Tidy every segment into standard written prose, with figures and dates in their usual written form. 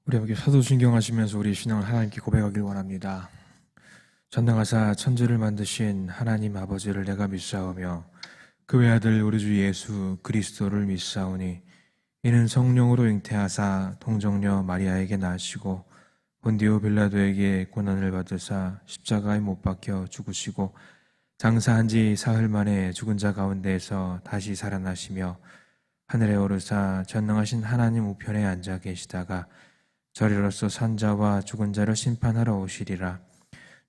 우리 함께 사도신경 하시면서 우리 신앙을 하나님께 고백하길 원합니다. 전능하사 천지를 만드신 하나님 아버지를 내가 믿사오며 그 외아들 우리 주 예수 그리스도를 믿사오니 이는 성령으로 잉태하사 동정녀 마리아에게 나시고 본디오 빌라도에게 고난을 받으사 십자가에 못 박혀 죽으시고 장사한 지 사흘 만에 죽은 자 가운데에서 다시 살아나시며 하늘에 오르사 전능하신 하나님 우편에 앉아 계시다가 저리로서 산 자와 죽은 자를 심판하러 오시리라.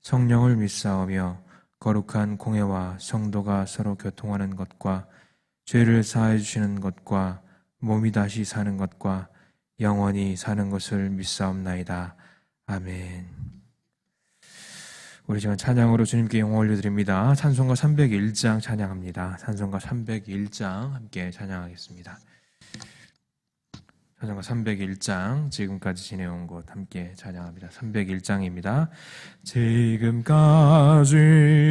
성령을 믿사오며 거룩한 공회와 성도가 서로 교통하는 것과 죄를 사해 주시는 것과 몸이 다시 사는 것과 영원히 사는 것을 믿사옵나이다. 아멘. 우리 지금 찬양으로 주님께 영광 올려드립니다. 찬송가 301장 찬양합니다. 찬송가 301장 함께 찬양하겠습니다. 찬송가 301장 지금까지 지내온 곳 함께 찬양합니다. 301장입니다. 지금까지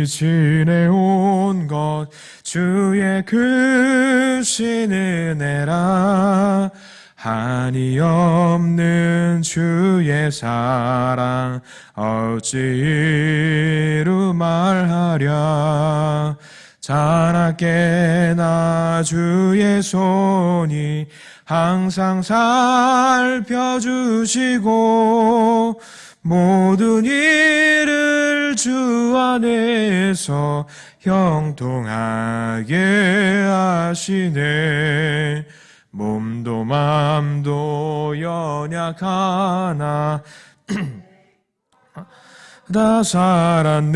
지내온 것 주의 크신 은혜라 한이 없는 주의 사랑 어찌 이루 말하랴 자나깨나 주의 손이 항상 살펴주시고 모든 일을 주 안에서 형통하게 하시네. 몸도 맘도 연약하나 다 살았네.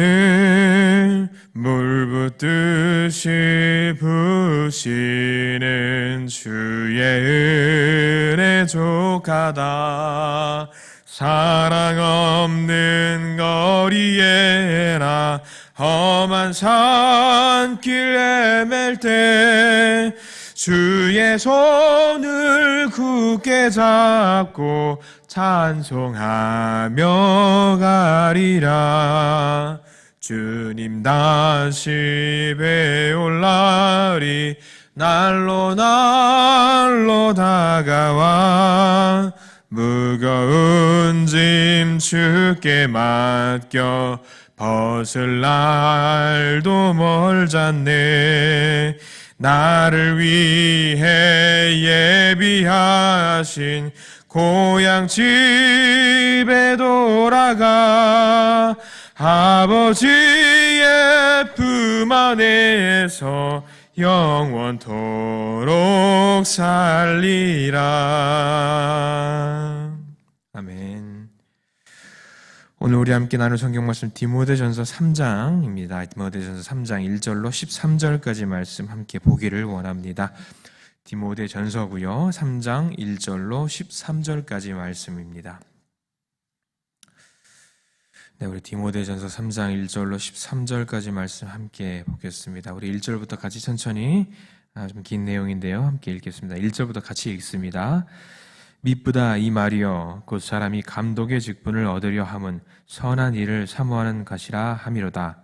물 붓듯이 부시는 주의 은혜 족하다. 사랑 없는 거리에나 험한 산길 헤맬 때 주의 손을 굳게 잡고 찬송하며 가리라. 주님 다시 배올 날이 날로 다가와 무거운 짐 주께 맡겨 벗을 날도 멀잖네. 나를 위해 예비하신 고향 집에 돌아가 아버지의 품 안에서 영원토록 살리라. 아멘. 오늘 우리 함께 나눌 성경 말씀 디모데전서 3장입니다. 디모데전서 3장 1절로 13절까지 말씀 함께 보기를 원합니다. 디모데전서고요. 3장 1절로 13절까지 말씀입니다. 네, 우리 디모데전서 3장 1절로 13절까지 말씀 함께 보겠습니다. 우리 1절부터 같이 천천히 좀 긴 내용인데요. 함께 읽겠습니다. 1절부터 같이 읽습니다. 미쁘다 이 말이여 곧 사람이 감독의 직분을 얻으려 함은 선한 일을 사모하는 것이라 함이로다.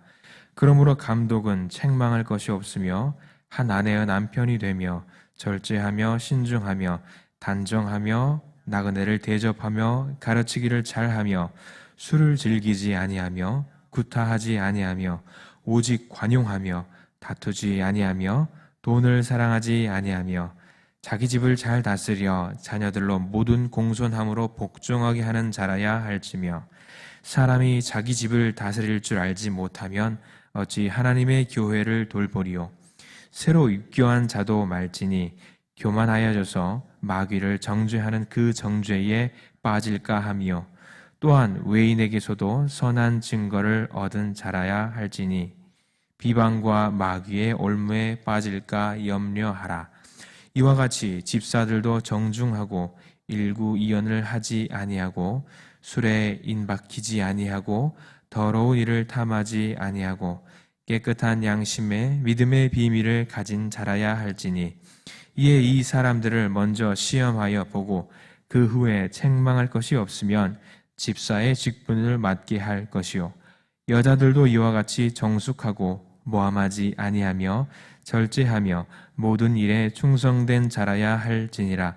그러므로 감독은 책망할 것이 없으며 한 아내의 남편이 되며 절제하며 신중하며 단정하며 나그네를 대접하며 가르치기를 잘하며 술을 즐기지 아니하며 구타하지 아니하며 오직 관용하며 다투지 아니하며 돈을 사랑하지 아니하며 자기 집을 잘 다스려 자녀들로 모든 공손함으로 복종하게 하는 자라야 할지며 사람이 자기 집을 다스릴 줄 알지 못하면 어찌 하나님의 교회를 돌보리요. 새로 입교한 자도 말지니 교만하여져서 마귀를 정죄하는 그 정죄에 빠질까 하며 또한 외인에게서도 선한 증거를 얻은 자라야 할지니 비방과 마귀의 올무에 빠질까 염려하라. 이와 같이 집사들도 정중하고 일구이연을 하지 아니하고 술에 인박히지 아니하고 더러운 일을 탐하지 아니하고 깨끗한 양심에 믿음의 비밀을 가진 자라야 할지니 이에 이 사람들을 먼저 시험하여 보고 그 후에 책망할 것이 없으면 집사의 직분을 맡게 할 것이요. 여자들도 이와 같이 정숙하고 모함하지 아니하며 절제하며 모든 일에 충성된 자라야 할지니라.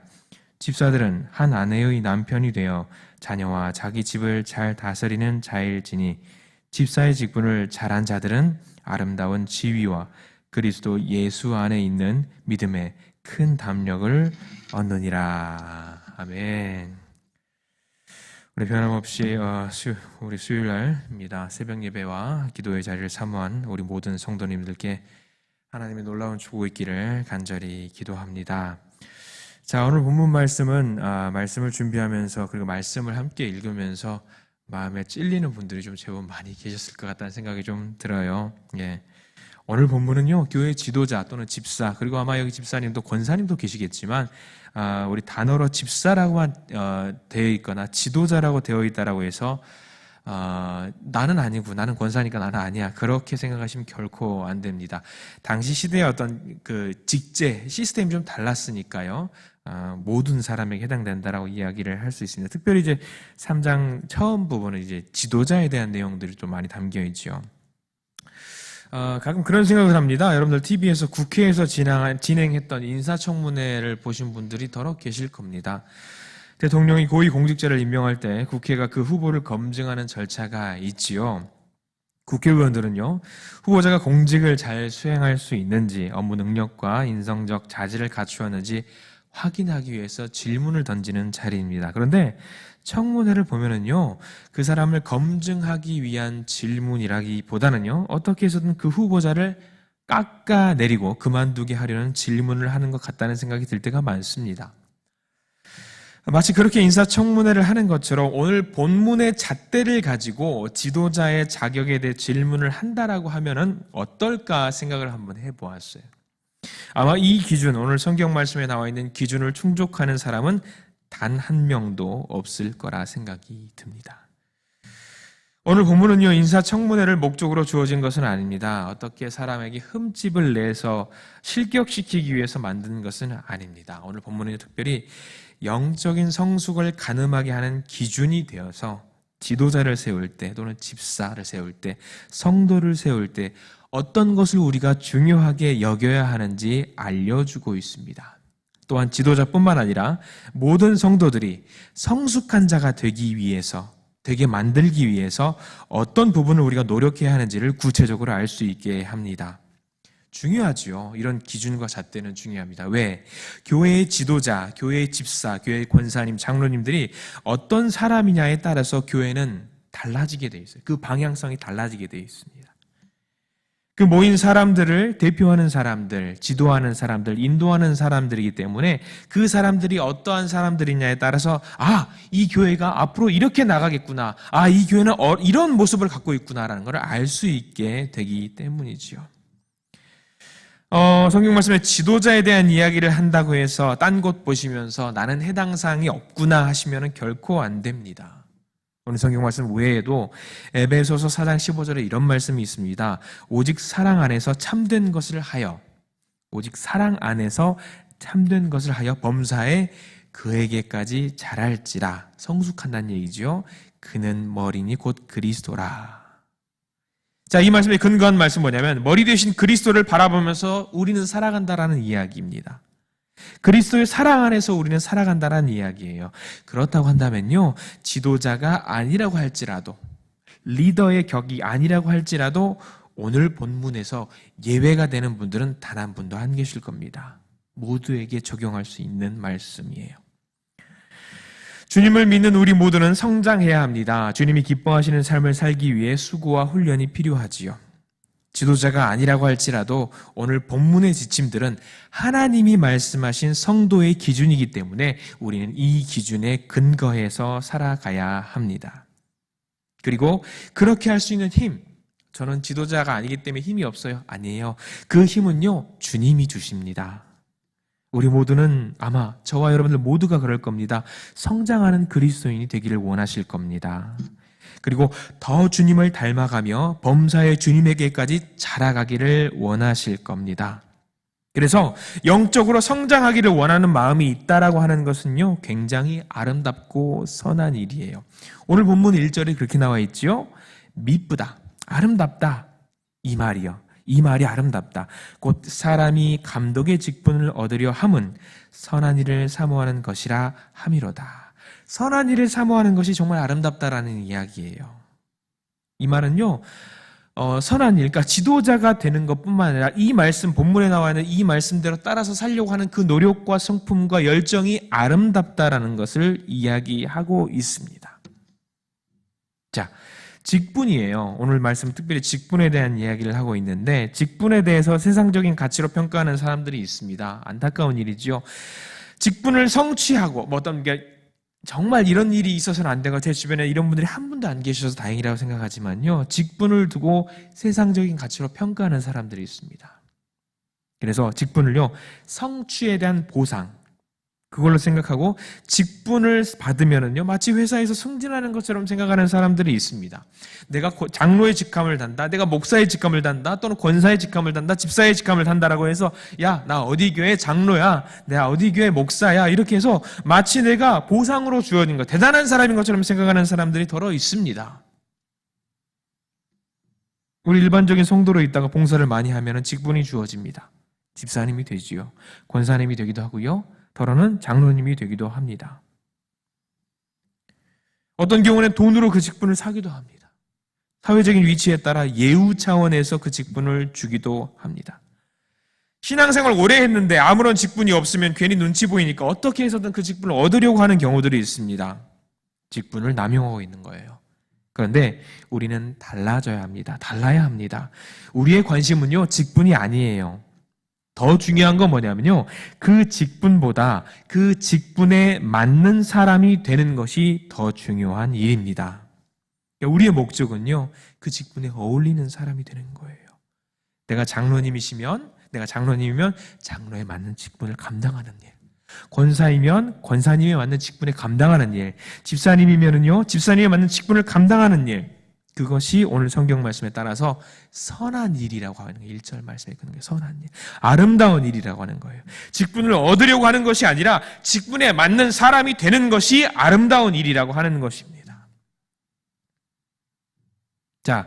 집사들은 한 아내의 남편이 되어 자녀와 자기 집을 잘 다스리는 자일지니 집사의 직분을 잘한 자들은 아름다운 지위와 그리스도 예수 안에 있는 믿음의 큰 담력을 얻느니라. 아멘. 우리 변함없이 우리 수요일날입니다. 새벽 예배와 기도의 자리를 사모한 우리 모든 성도님들께 하나님의 놀라운 축복이 있기를 간절히 기도합니다. 자, 오늘 본문 말씀은 말씀을 준비하면서 그리고 말씀을 함께 읽으면서 마음에 찔리는 분들이 좀 제법 많이 계셨을 것 같다는 생각이 좀 들어요. 예. 오늘 본문은요, 교회 지도자 또는 집사, 그리고 아마 여기 집사님도 권사님도 계시겠지만, 우리 단어로 집사라고 되어 있거나 지도자라고 되어 있다라고 해서, 나는 아니고, 나는 권사니까 나는 아니야. 그렇게 생각하시면 결코 안 됩니다. 당시 시대의 어떤 그 직제, 시스템이 좀 달랐으니까요. 모든 사람에게 해당된다라고 이야기를 할 수 있습니다. 특별히 이제 3장 처음 부분은 이제 지도자에 대한 내용들이 좀 많이 담겨 있죠. 가끔 그런 생각을 합니다. 여러분들 TV에서 국회에서 진행했던 인사청문회를 보신 분들이 더러 계실 겁니다. 대통령이 고위공직자를 임명할 때 국회가 그 후보를 검증하는 절차가 있지요. 국회의원들은요, 후보자가 공직을 잘 수행할 수 있는지, 업무 능력과 인성적 자질을 갖추었는지 확인하기 위해서 질문을 던지는 자리입니다. 그런데 청문회를 보면은요, 그 사람을 검증하기 위한 질문이라기보다는요, 어떻게 해서든 그 후보자를 깎아내리고 그만두게 하려는 질문을 하는 것 같다는 생각이 들 때가 많습니다. 마치 그렇게 인사청문회를 하는 것처럼 오늘 본문의 잣대를 가지고 지도자의 자격에 대해 질문을 한다라고 하면은 어떨까 생각을 한번 해보았어요. 아마 이 기준, 오늘 성경 말씀에 나와 있는 기준을 충족하는 사람은 단 한 명도 없을 거라 생각이 듭니다. 오늘 본문은요, 인사청문회를 목적으로 주어진 것은 아닙니다. 어떻게 사람에게 흠집을 내서 실격시키기 위해서 만든 것은 아닙니다. 오늘 본문은 특별히 영적인 성숙을 가늠하게 하는 기준이 되어서 지도자를 세울 때 또는 집사를 세울 때, 성도를 세울 때 어떤 것을 우리가 중요하게 여겨야 하는지 알려주고 있습니다. 또한 지도자뿐만 아니라 모든 성도들이 성숙한 자가 되게 만들기 위해서 어떤 부분을 우리가 노력해야 하는지를 구체적으로 알 수 있게 합니다. 중요하지요. 이런 기준과 잣대는 중요합니다. 왜? 교회의 지도자, 교회의 집사, 교회의 권사님, 장로님들이 어떤 사람이냐에 따라서 교회는 달라지게 돼 있어요. 그 방향성이 달라지게 돼 있습니다. 그 모인 사람들을 대표하는 사람들, 지도하는 사람들, 인도하는 사람들이기 때문에 그 사람들이 어떠한 사람들이냐에 따라서 이 교회가 앞으로 이렇게 나가겠구나. 이 교회는 이런 모습을 갖고 있구나라는 걸 알 수 있게 되기 때문이지요. 성경 말씀에 지도자에 대한 이야기를 한다고 해서 딴 곳 보시면서 나는 해당 사항이 없구나 하시면 결코 안 됩니다. 오늘 성경 말씀 외에도 에베소서 4장 15절에 이런 말씀이 있습니다. 오직 사랑 안에서 참된 것을 하여 범사에 그에게까지 자랄지라. 성숙한다는 얘기죠. 그는 머리니 곧 그리스도라. 자, 이 말씀에 근거한 말씀 뭐냐면 머리 되신 그리스도를 바라보면서 우리는 살아간다라는 이야기입니다. 그리스도의 사랑 안에서 우리는 살아간다는 이야기예요. 그렇다고 한다면요, 지도자가 아니라고 할지라도, 리더의 격이 아니라고 할지라도 오늘 본문에서 예외가 되는 분들은 단 한 분도 안 계실 겁니다. 모두에게 적용할 수 있는 말씀이에요. 주님을 믿는 우리 모두는 성장해야 합니다. 주님이 기뻐하시는 삶을 살기 위해 수고와 훈련이 필요하지요. 지도자가 아니라고 할지라도 오늘 본문의 지침들은 하나님이 말씀하신 성도의 기준이기 때문에 우리는 이 기준에 근거해서 살아가야 합니다. 그리고 그렇게 할 수 있는 힘, 저는 지도자가 아니기 때문에 힘이 없어요. 아니에요. 그 힘은요, 주님이 주십니다. 우리 모두는 아마 저와 여러분들 모두가 그럴 겁니다. 성장하는 그리스도인이 되기를 원하실 겁니다. 그리고 더 주님을 닮아가며 범사의 주님에게까지 자라가기를 원하실 겁니다. 그래서 영적으로 성장하기를 원하는 마음이 있다라고 하는 것은요, 굉장히 아름답고 선한 일이에요. 오늘 본문 1절에 그렇게 나와 있지요. 미쁘다, 아름답다, 이 말이요. 이 말이 아름답다. 곧 사람이 감독의 직분을 얻으려 함은 선한 일을 사모하는 것이라 함이로다. 선한 일을 사모하는 것이 정말 아름답다라는 이야기예요. 이 말은요, 선한 일, 그러니까 지도자가 되는 것뿐만 아니라 이 말씀, 본문에 나와 있는 이 말씀대로 따라서 살려고 하는 그 노력과 성품과 열정이 아름답다라는 것을 이야기하고 있습니다. 자, 직분이에요. 오늘 말씀 특별히 직분에 대한 이야기를 하고 있는데, 직분에 대해서 세상적인 가치로 평가하는 사람들이 있습니다. 안타까운 일이죠. 직분을 성취하고 어떤 게 정말 이런 일이 있어서는 안 되고 제 주변에 이런 분들이 한 분도 안 계셔서 다행이라고 생각하지만요, 직분을 두고 세상적인 가치로 평가하는 사람들이 있습니다. 그래서 직분을요, 성취에 대한 보상, 그걸로 생각하고 직분을 받으면은요, 마치 회사에서 승진하는 것처럼 생각하는 사람들이 있습니다. 내가 장로의 직함을 단다, 내가 목사의 직함을 단다, 또는 권사의 직함을 단다, 집사의 직함을 단다라고 해서 야, 나 어디 교회 장로야, 내가 어디 교회 목사야, 이렇게 해서 마치 내가 보상으로 주어진 것, 대단한 사람인 것처럼 생각하는 사람들이 더러 있습니다. 우리 일반적인 성도로 있다가 봉사를 많이 하면은 직분이 주어집니다. 집사님이 되지요, 권사님이 되기도 하고요, 더러는 장로님이 되기도 합니다. 어떤 경우는 돈으로 그 직분을 사기도 합니다. 사회적인 위치에 따라 예우 차원에서 그 직분을 주기도 합니다. 신앙생활 오래 했는데 아무런 직분이 없으면 괜히 눈치 보이니까 어떻게 해서든 그 직분을 얻으려고 하는 경우들이 있습니다. 직분을 남용하고 있는 거예요. 그런데 우리는 달라져야 합니다. 달라야 합니다. 우리의 관심은요, 직분이 아니에요. 더 중요한 건 뭐냐면요, 그 직분보다 그 직분에 맞는 사람이 되는 것이 더 중요한 일입니다. 우리의 목적은요, 그 직분에 어울리는 사람이 되는 거예요. 내가 장로님이면 장로에 맞는 직분을 감당하는 일, 권사이면 권사님에 맞는 직분에 감당하는 일, 집사님이면은요, 집사님에 맞는 직분을 감당하는 일, 그것이 오늘 성경 말씀에 따라서 선한 일이라고 하는 거예요. 1절 말씀에 그런 게 선한 일, 아름다운 일이라고 하는 거예요. 직분을 얻으려고 하는 것이 아니라 직분에 맞는 사람이 되는 것이 아름다운 일이라고 하는 것입니다. 자,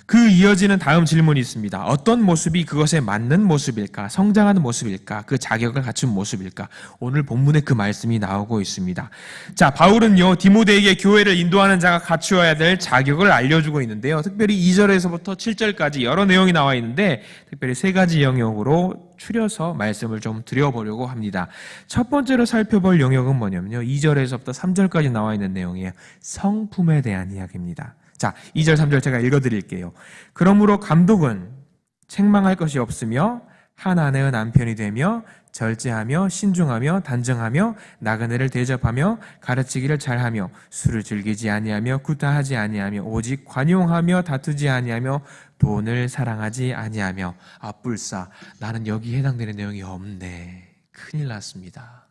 그 이어지는 다음 질문이 있습니다. 어떤 모습이 그것에 맞는 모습일까? 성장하는 모습일까? 그 자격을 갖춘 모습일까? 오늘 본문에 그 말씀이 나오고 있습니다. 자, 바울은요, 디모데에게 교회를 인도하는 자가 갖추어야 될 자격을 알려주고 있는데요, 특별히 2절에서부터 7절까지 여러 내용이 나와 있는데 특별히 세 가지 영역으로 추려서 말씀을 좀 드려보려고 합니다. 첫 번째로 살펴볼 영역은 뭐냐면요, 2절에서부터 3절까지 나와 있는 내용이에요. 성품에 대한 이야기입니다. 자, 2절, 3절 제가 읽어드릴게요. 그러므로 감독은 책망할 것이 없으며 한 아내의 남편이 되며 절제하며 신중하며 단정하며 나그네를 대접하며 가르치기를 잘하며 술을 즐기지 아니하며 구타하지 아니하며 오직 관용하며 다투지 아니하며 돈을 사랑하지 아니하며. 아, 뿔싸, 나는 여기 해당되는 내용이 없네. 큰일 났습니다.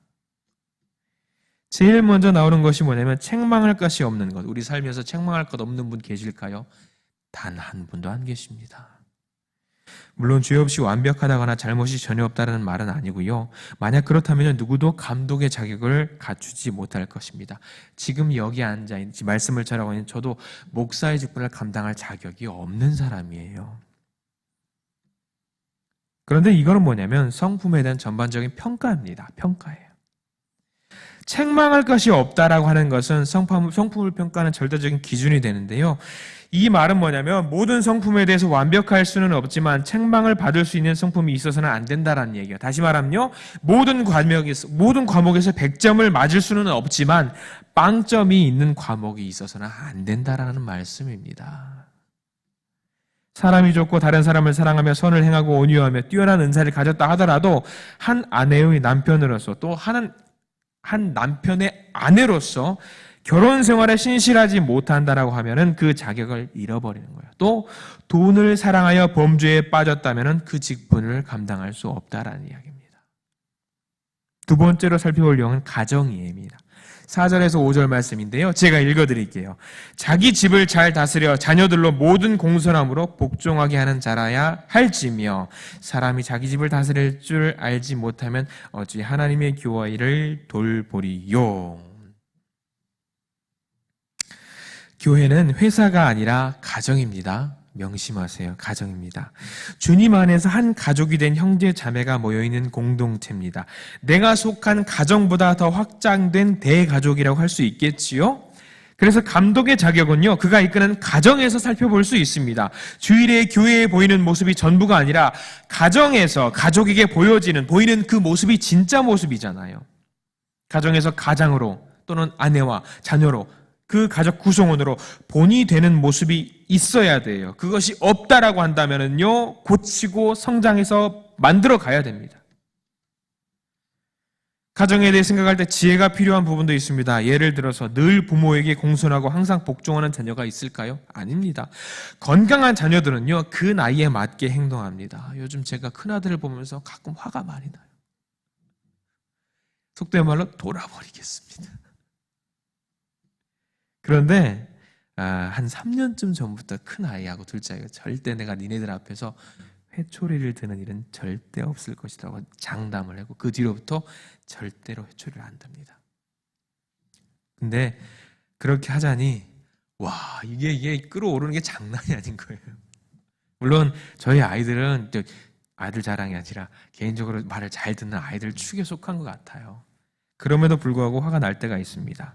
제일 먼저 나오는 것이 뭐냐면 책망할 것이 없는 것. 우리 살면서 책망할 것 없는 분 계실까요? 단 한 분도 안 계십니다. 물론 죄 없이 완벽하다거나 잘못이 전혀 없다는 말은 아니고요, 만약 그렇다면 누구도 감독의 자격을 갖추지 못할 것입니다. 지금 여기 앉아있는, 말씀을 전하고 있는 저도 목사의 직분을 감당할 자격이 없는 사람이에요. 그런데 이거는 뭐냐면 성품에 대한 전반적인 평가입니다. 평가예요. 책망할 것이 없다라고 하는 것은 성품을 평가하는 절대적인 기준이 되는데요, 이 말은 뭐냐면 모든 성품에 대해서 완벽할 수는 없지만 책망을 받을 수 있는 성품이 있어서는 안 된다라는 얘기예요. 다시 말하면요, 모든 과목에서 100점을 맞을 수는 없지만 빵점이 있는 과목이 있어서는 안 된다라는 말씀입니다. 사람이 좋고 다른 사람을 사랑하며 선을 행하고 온유하며 뛰어난 은사를 가졌다 하더라도 한 아내의 남편으로서, 또 한 남편의 아내로서 결혼 생활에 신실하지 못한다라고 하면은 그 자격을 잃어버리는 거예요. 또 돈을 사랑하여 범죄에 빠졌다면은 그 직분을 감당할 수 없다라는 이야기입니다. 두 번째로 살펴볼 내용은 가정이입니다. 4절에서 5절 말씀인데요, 제가 읽어드릴게요. 자기 집을 잘 다스려 자녀들로 모든 공손함으로 복종하게 하는 자라야 할지며, 사람이 자기 집을 다스릴 줄 알지 못하면 어찌 하나님의 교화 일을 돌보리요. 교회는 회사가 아니라 가정입니다. 명심하세요. 가정입니다. 주님 안에서 한 가족이 된 형제 자매가 모여있는 공동체입니다. 내가 속한 가정보다 더 확장된 대가족이라고 할 수 있겠지요? 그래서 감독의 자격은요, 그가 이끄는 가정에서 살펴볼 수 있습니다. 주일에 교회에 보이는 모습이 전부가 아니라 가정에서 가족에게 보이는 그 모습이 진짜 모습이잖아요. 가정에서 가장으로 또는 아내와 자녀로 그 가족 구성원으로 본이 되는 모습이 있어야 돼요. 그것이 없다라고 한다면요, 고치고 성장해서 만들어 가야 됩니다. 가정에 대해 생각할 때 지혜가 필요한 부분도 있습니다. 예를 들어서 늘 부모에게 공손하고 항상 복종하는 자녀가 있을까요? 아닙니다. 건강한 자녀들은요, 그 나이에 맞게 행동합니다. 요즘 제가 큰아들을 보면서 가끔 화가 많이 나요. 속된 말로 돌아버리겠습니다. 그런데 한 3년쯤 전부터 큰아이하고 둘째아이가 절대 내가 니네들 앞에서 회초리를 드는 일은 절대 없을 것이라고 장담을 하고 그 뒤로부터 절대로 회초리를 안 듭니다. 근데 그렇게 하자니 와, 이게 끌어오르는 게 장난이 아닌 거예요. 물론 저희 아이들은 아들 자랑이 아니라 개인적으로 말을 잘 듣는 아이들 축에 속한 것 같아요. 그럼에도 불구하고 화가 날 때가 있습니다.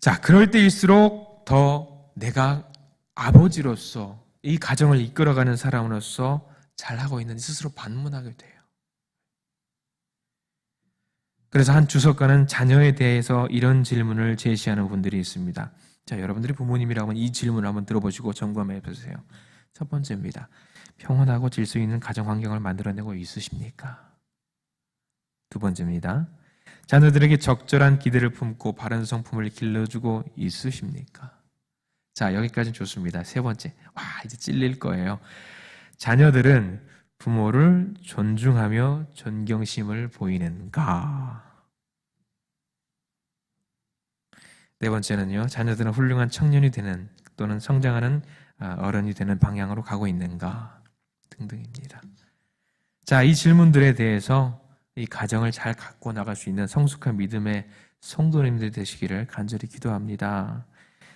자, 그럴 때일수록 더 내가 아버지로서 이 가정을 이끌어가는 사람으로서 잘하고 있는지 스스로 반문하게 돼요. 그래서 한 주석가는 자녀에 대해서 이런 질문을 제시하는 분들이 있습니다. 자, 여러분들이 부모님이라면 이 질문을 한번 들어보시고 점검해 보세요. 첫 번째입니다. 평온하고 질서 있는 가정 환경을 만들어내고 있으십니까? 두 번째입니다. 자녀들에게 적절한 기대를 품고 바른 성품을 길러주고 있으십니까? 자, 여기까지는 좋습니다. 세 번째. 와, 이제 찔릴 거예요. 자녀들은 부모를 존중하며 존경심을 보이는가? 네 번째는요. 자녀들은 훌륭한 청년이 되는 또는 성장하는 어른이 되는 방향으로 가고 있는가? 등등입니다. 자, 이 질문들에 대해서 이 가정을 잘 갖고 나갈 수 있는 성숙한 믿음의 성도님들 되시기를 간절히 기도합니다.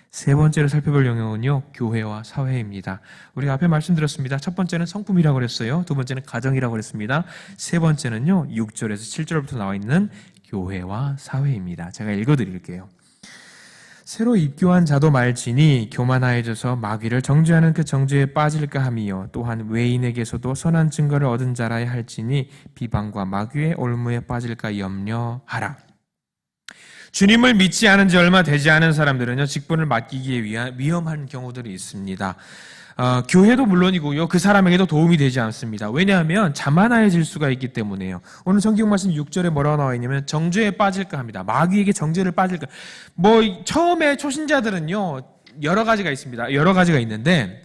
세 번째로 살펴볼 영역은요, 교회와 사회입니다. 우리가 앞에 말씀드렸습니다. 첫 번째는 성품이라고 그랬어요. 두 번째는 가정이라고 그랬습니다. 세 번째는요, 6절에서 7절부터 나와 있는 교회와 사회입니다. 제가 읽어드릴게요. 새로 입교한 자도 말지니 교만하여져서 마귀를 정죄하는 그 정죄에 빠질까 함이요 또한 외인에게서도 선한 증거를 얻은 자라야 할지니 비방과 마귀의 올무에 빠질까 염려하라. 주님을 믿지 않은 지 얼마 되지 않은 사람들은요, 직분을 맡기기에 위한 위험한 경우들이 있습니다. 교회도 물론이고요, 그 사람에게도 도움이 되지 않습니다. 왜냐하면 자만해질 수가 있기 때문에요. 오늘 성경 말씀 6절에 뭐라고 나와 있냐면 정죄에 빠질까 합니다. 마귀에게 정죄를 빠질까. 처음에 초신자들은요, 여러 가지가 있습니다. 여러 가지가 있는데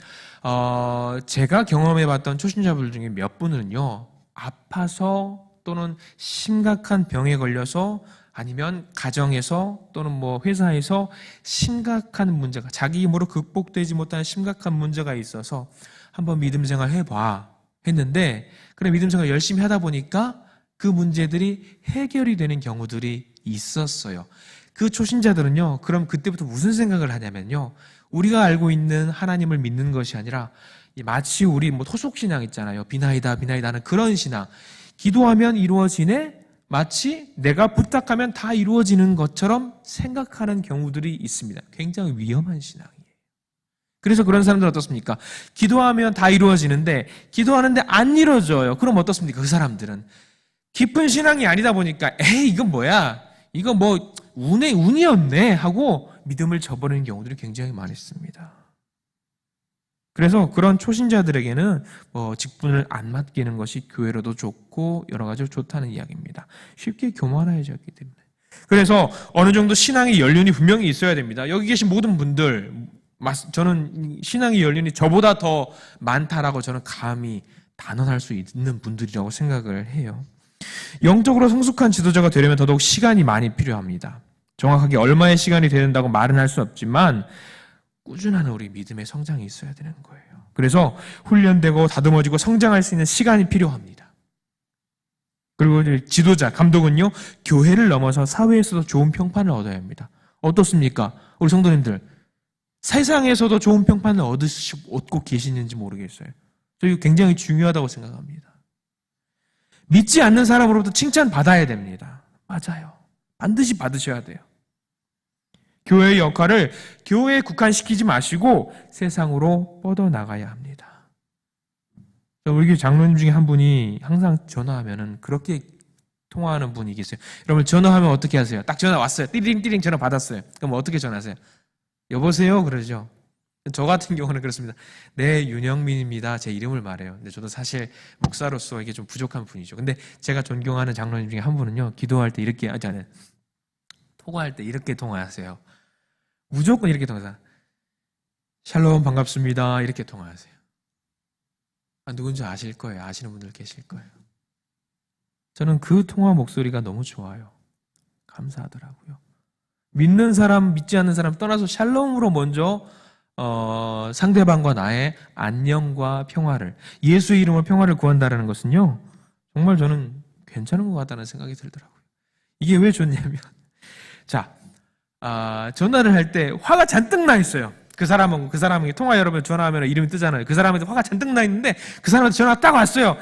제가 경험해봤던 초신자분들 중에 몇 분은요, 아파서 또는 심각한 병에 걸려서 아니면 가정에서 또는 회사에서 심각한 문제가 자기 힘으로 극복되지 못하는 심각한 문제가 있어서 한번 믿음 생활 해봐 했는데, 그래 믿음 생활 열심히 하다 보니까 그 문제들이 해결이 되는 경우들이 있었어요. 그 초신자들은요, 그럼 그때부터 무슨 생각을 하냐면요, 우리가 알고 있는 하나님을 믿는 것이 아니라 마치 우리 토속신앙 있잖아요. 비나이다 하는 그런 신앙. 기도하면 이루어지네? 마치 내가 부탁하면 다 이루어지는 것처럼 생각하는 경우들이 있습니다. 굉장히 위험한 신앙이에요. 그래서 그런 사람들은 어떻습니까? 기도하면 다 이루어지는데 기도하는데 안 이루어져요. 그럼 어떻습니까? 그 사람들은 깊은 신앙이 아니다 보니까 에이 이건 뭐야? 이거 운이 없네 하고 믿음을 저버리는 경우들이 굉장히 많습니다. 그래서 그런 초신자들에게는 직분을 안 맡기는 것이 교회로도 좋고 여러 가지로 좋다는 이야기입니다. 쉽게 교만해졌기 때문에. 그래서 어느 정도 신앙의 연륜이 분명히 있어야 됩니다. 여기 계신 모든 분들, 저는 신앙의 연륜이 저보다 더 많다라고 저는 감히 단언할 수 있는 분들이라고 생각을 해요. 영적으로 성숙한 지도자가 되려면 더더욱 시간이 많이 필요합니다. 정확하게 얼마의 시간이 되는다고 말은 할 수 없지만 꾸준한 우리 믿음의 성장이 있어야 되는 거예요. 그래서 훈련되고 다듬어지고 성장할 수 있는 시간이 필요합니다. 그리고 지도자, 감독은요, 교회를 넘어서 사회에서도 좋은 평판을 얻어야 합니다. 어떻습니까? 우리 성도님들, 세상에서도 좋은 평판을 얻고 계시는지 모르겠어요. 저 이거 굉장히 중요하다고 생각합니다. 믿지 않는 사람으로부터 칭찬 받아야 됩니다. 맞아요. 반드시 받으셔야 돼요. 교회의 역할을 교회에 국한시키지 마시고 세상으로 뻗어나가야 합니다. 우리 교회 장로님 중에 한 분이 항상 전화하면은 그렇게 통화하는 분이 계세요. 여러분 전화하면 어떻게 하세요? 딱 전화 왔어요. 띠링띠링 전화 받았어요. 그럼 어떻게 전화하세요? 여보세요? 그러죠. 저 같은 경우는 그렇습니다. 네, 윤영민입니다. 제 이름을 말해요. 근데 저도 사실 목사로서 이게 좀 부족한 분이죠. 근데 제가 존경하는 장로님 중에 한 분은요, 기도할 때 이렇게, 통화할 때 이렇게 통화하세요. 무조건 이렇게 통화하세요. 샬롬 반갑습니다. 이렇게 통화하세요. 누군지 아실 거예요. 아시는 분들 계실 거예요. 저는 그 통화 목소리가 너무 좋아요. 감사하더라고요. 믿는 사람, 믿지 않는 사람 떠나서 샬롬으로 먼저 상대방과 나의 안녕과 평화를, 예수의 이름으로 평화를 구한다는 것은요, 정말 저는 괜찮은 것 같다는 생각이 들더라고요. 이게 왜 좋냐면, 자, 전화를 할 때 화가 잔뜩 나 있어요. 그 사람에게 통화 여러분 전화하면 이름이 뜨잖아요. 그 사람한테 화가 잔뜩 나 있는데 그 사람한테 전화가 딱 왔어요.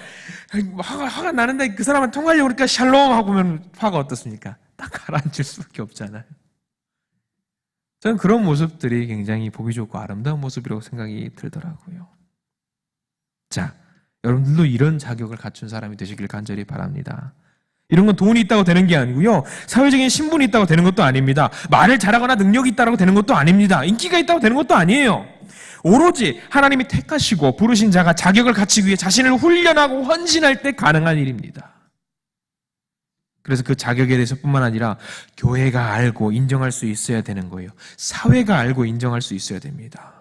화가 나는데 그 사람한테 통화하려고 그러니까 샬롬 하고 보면 화가 어떻습니까? 딱 가라앉을 수밖에 없잖아요. 저는 그런 모습들이 굉장히 보기 좋고 아름다운 모습이라고 생각이 들더라고요. 자, 여러분들도 이런 자격을 갖춘 사람이 되시길 간절히 바랍니다. 이런 건 돈이 있다고 되는 게 아니고요. 사회적인 신분이 있다고 되는 것도 아닙니다. 말을 잘하거나 능력이 있다고 되는 것도 아닙니다. 인기가 있다고 되는 것도 아니에요. 오로지 하나님이 택하시고 부르신 자가 자격을 갖추기 위해 자신을 훈련하고 헌신할 때 가능한 일입니다. 그래서 그 자격에 대해서 뿐만 아니라 교회가 알고 인정할 수 있어야 되는 거예요. 사회가 알고 인정할 수 있어야 됩니다.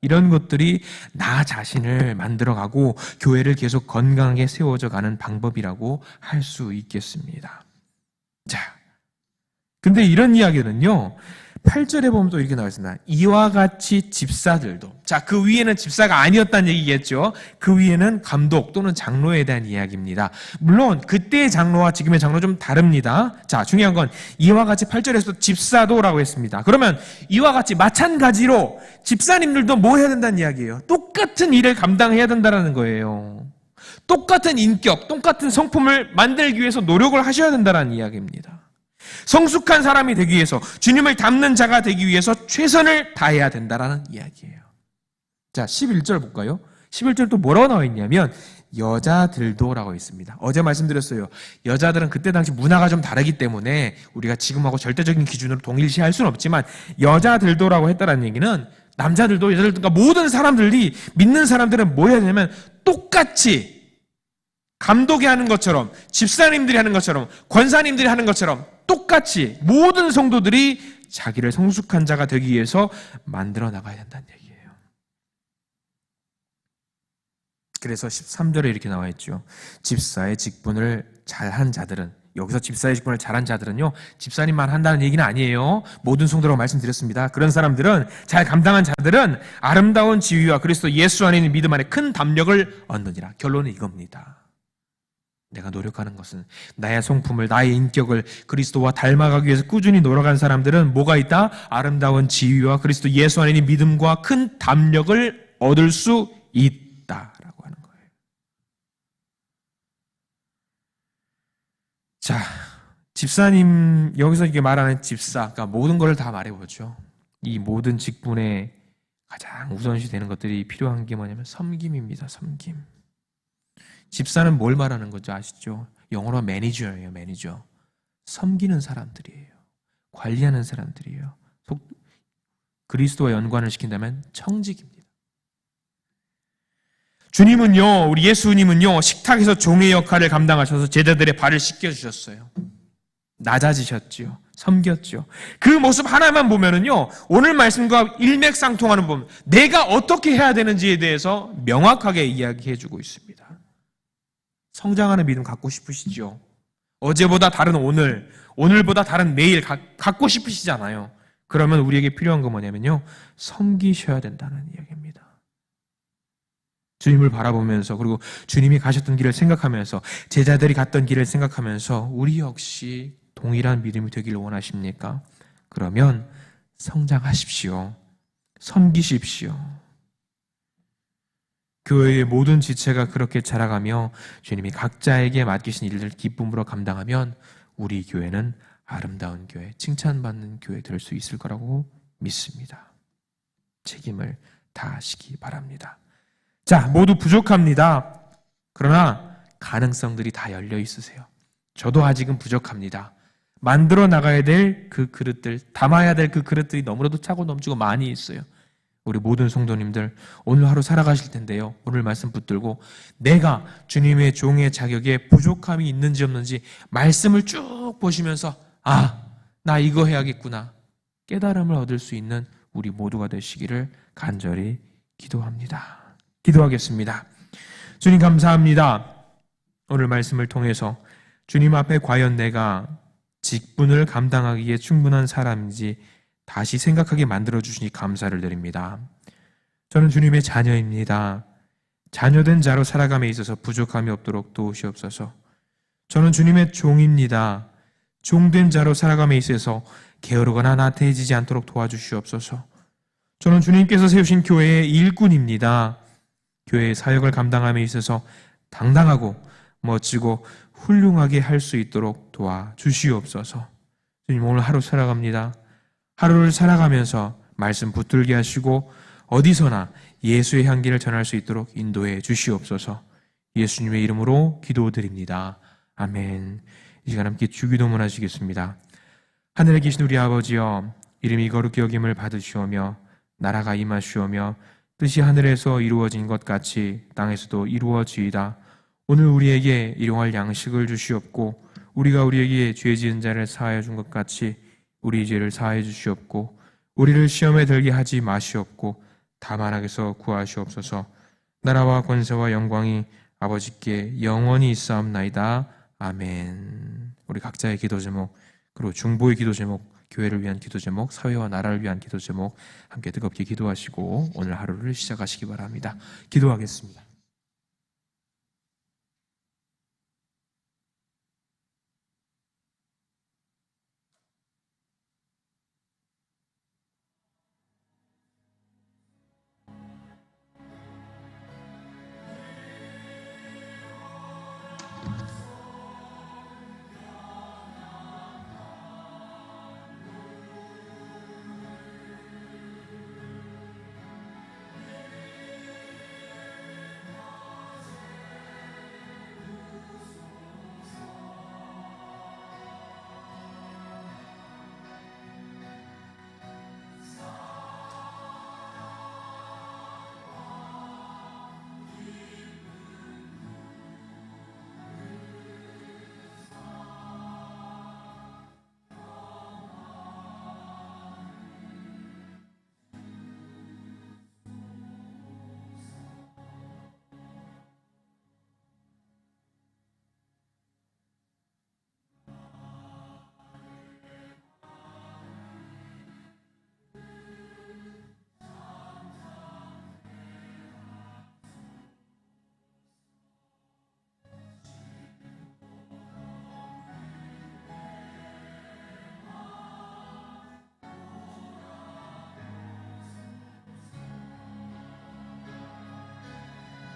이런 것들이 나 자신을 만들어가고 교회를 계속 건강하게 세워져 가는 방법이라고 할 수 있겠습니다. 자, 근데 이런 이야기는요, 8절에 보면 또 이렇게 나와 있습니다. 이와 같이 집사들도. 자, 그 위에는 집사가 아니었다는 얘기겠죠. 그 위에는 감독 또는 장로에 대한 이야기입니다. 물론 그때의 장로와 지금의 장로 좀 다릅니다. 자, 중요한 건 이와 같이 8절에서 집사도라고 했습니다. 그러면 이와 같이 마찬가지로 집사님들도 뭐 해야 된다는 이야기예요? 똑같은 일을 감당해야 된다는 거예요. 똑같은 인격, 똑같은 성품을 만들기 위해서 노력을 하셔야 된다는 이야기입니다. 성숙한 사람이 되기 위해서, 주님을 닮는 자가 되기 위해서 최선을 다해야 된다는 이야기예요. 자, 11절 볼까요? 11절 또 뭐라고 나와 있냐면 여자들도라고 있습니다. 어제 말씀드렸어요. 여자들은 그때 당시 문화가 좀 다르기 때문에 우리가 지금하고 절대적인 기준으로 동일시할 수는 없지만 여자들도라고 했다는 얘기는 남자들도 여자들도, 그러니까 모든 사람들이, 믿는 사람들은 뭐 해야 되냐면 똑같이 감독이 하는 것처럼, 집사님들이 하는 것처럼, 권사님들이 하는 것처럼 똑같이 모든 성도들이 자기를 성숙한 자가 되기 위해서 만들어 나가야 된다는 얘기예요. 그래서 13절에 이렇게 나와 있죠. 집사의 직분을 잘한 자들은, 여기서 집사의 직분을 잘한 자들은요, 집사님만 한다는 얘기는 아니에요. 모든 성도라고 말씀드렸습니다. 그런 사람들은, 잘 감당한 자들은 아름다운 지위와 그리스도 예수 안에 있는 믿음 안에 큰 담력을 얻느니라. 결론은 이겁니다. 내가 노력하는 것은 나의 성품을, 나의 인격을 그리스도와 닮아가기 위해서 꾸준히 노력한 사람들은 뭐가 있다? 아름다운 지위와 그리스도 예수 안에 있는 믿음과 큰 담력을 얻을 수 있다라고 하는 거예요. 자, 집사님, 여기서 이게 말하는 집사, 그러니까 모든 걸 다 말해보죠. 이 모든 직분에 가장 우선시 되는 것들이 필요한 게 뭐냐면 섬김입니다. 섬김. 집사는 뭘 말하는 건지 아시죠? 영어로 매니저예요. 매니저. 섬기는 사람들이에요. 관리하는 사람들이에요. 그리스도와 연관을 시킨다면 청직입니다. 주님은요, 우리 예수님은요, 식탁에서 종의 역할을 감당하셔서 제자들의 발을 씻겨주셨어요. 낮아지셨지요. 섬겼죠. 그 모습 하나만 보면은요, 오늘 말씀과 일맥상통하는 부분, 내가 어떻게 해야 되는지에 대해서 명확하게 이야기해주고 있습니다. 성장하는 믿음 갖고 싶으시죠? 어제보다 다른 오늘, 오늘보다 다른 내일 갖고 싶으시잖아요. 그러면 우리에게 필요한 건 뭐냐면요, 섬기셔야 된다는 이야기입니다. 주님을 바라보면서, 그리고 주님이 가셨던 길을 생각하면서, 제자들이 갔던 길을 생각하면서 우리 역시 동일한 믿음이 되기를 원하십니까? 그러면 성장하십시오. 섬기십시오. 교회의 모든 지체가 그렇게 자라가며 주님이 각자에게 맡기신 일을 기쁨으로 감당하면 우리 교회는 아름다운 교회, 칭찬받는 교회 될 수 있을 거라고 믿습니다. 책임을 다하시기 바랍니다. 자, 모두 부족합니다. 그러나 가능성들이 다 열려 있으세요. 저도 아직은 부족합니다. 만들어 나가야 될 그 그릇들, 담아야 될 그 그릇들이 너무나도 차고 넘치고 많이 있어요. 우리 모든 성도님들 오늘 하루 살아가실 텐데요. 오늘 말씀 붙들고 내가 주님의 종의 자격에 부족함이 있는지 없는지 말씀을 쭉 보시면서 나 이거 해야겠구나 깨달음을 얻을 수 있는 우리 모두가 되시기를 간절히 기도합니다. 기도하겠습니다. 주님 감사합니다. 오늘 말씀을 통해서 주님 앞에 과연 내가 직분을 감당하기에 충분한 사람인지 다시 생각하게 만들어주시니 감사를 드립니다. 저는 주님의 자녀입니다. 자녀된 자로 살아감에 있어서 부족함이 없도록 도우시옵소서. 저는 주님의 종입니다. 종된 자로 살아감에 있어서 게으르거나 나태해지지 않도록 도와주시옵소서. 저는 주님께서 세우신 교회의 일꾼입니다. 교회의 사역을 감당함에 있어서 당당하고 멋지고 훌륭하게 할 수 있도록 도와주시옵소서. 주님 오늘 하루 살아갑니다. 하루를 살아가면서 말씀 붙들게 하시고 어디서나 예수의 향기를 전할 수 있도록 인도해 주시옵소서. 예수님의 이름으로 기도드립니다. 아멘. 이 시간 함께 주기도문 하시겠습니다. 하늘에 계신 우리 아버지여, 이름이 거룩히 여김을 받으시오며 나라가 임하시오며 뜻이 하늘에서 이루어진 것 같이 땅에서도 이루어지이다. 오늘 우리에게 일용할 양식을 주시옵고 우리가 우리에게 죄 지은 자를 사하여 준 것 같이 우리 죄를 사하여 주시옵고 우리를 시험에 들게 하지 마시옵고 다만 악에서 구하시옵소서. 나라와 권세와 영광이 아버지께 영원히 있사옵나이다. 아멘. 우리 각자의 기도 제목, 그리고 중보의 기도 제목, 교회를 위한 기도 제목, 사회와 나라를 위한 기도 제목 함께 뜨겁게 기도하시고 오늘 하루를 시작하시기 바랍니다. 기도하겠습니다.